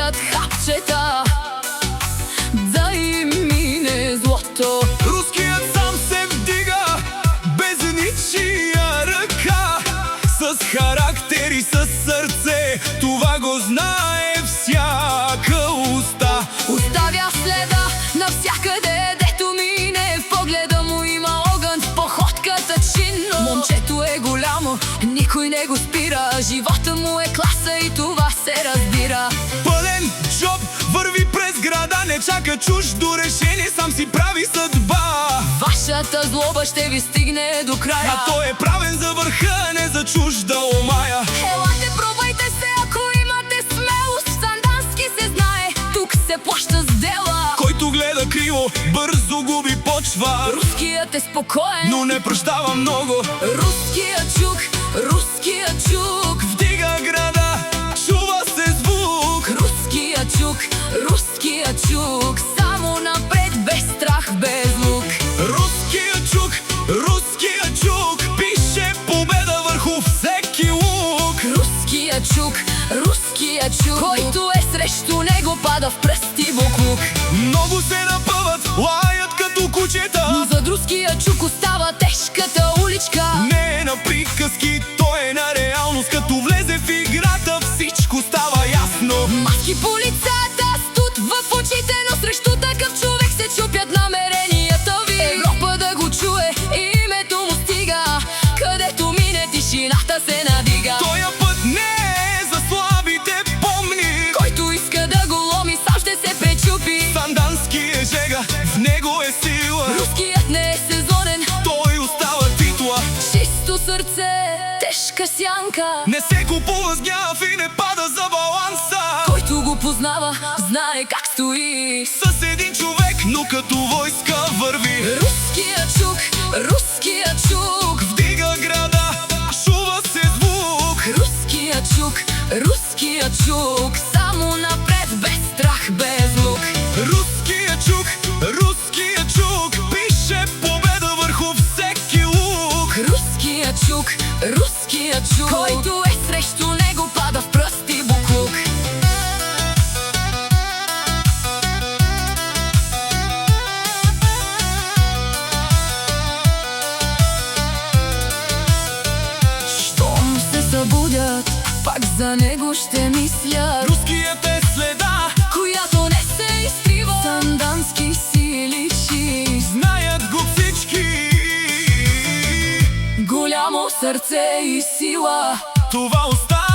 хвърлят хапчета, да им мине злото. Руският сам се вдига без ничия ръка, с характер и с сърце, това го знае всяка уста. Оставя следа навсякъде, дето мине, в погледа му има огън, в походката чинно. Момчето е голямо, никой не го спира, живота му е класа и това се разбира. Пълен джоб върви през града, не чака чуждо решение, сам си прави съдба. Вашата злоба ще ви стигне до края, А той е правен за върха, не за чужда омая. елате, пробвайте се, ако имате смелост, в Сандански се знае, тук се плаща с дела. Който гледа криво, бързо губи почва. Руският е спокоен, Но не прощава много. Руският чук Вдига града, чува се звук. Руският чук, само напред, без страх, без лук. Руският чук пише победа върху всеки лук. Руският чук, който е срещу него, пада в пръсти буклук. Много се напъват, лаят като кучета, Но зад руския чук остава тежката уличка. не е на приказки, той е на реалност. Като влезе в играта, всичко става ясно. Маски по лицата, студ в очите, но срещу такъв човек се чупят намеренията ви. Европа да го чуе, името му стига, където мине тишината се надига. Тоя път не е за слабите, помни. Който иска да го ломи, сам ще се пречупи. Сандански е жега, в него е сила. Руският не е сезонен, Той остава титла. чисто сърце, тежка сянка. Не се купува с гняв и не пада за баланса. Който го познава, знае как стои. С един човек, но като войска върви. Руският чук Вдига града, чува се звук. Руският чук, само напред, без страх, без лук. Руският чук пише победа върху всеки лук. Руският чук, който е срещу него, пада в пръсти буклук. Щом се събудят, пак за него ще мислят. Руският е следа, която не се изтрива, Сандански си личи. знаят го всички. Голямо сърце и сила, Това остава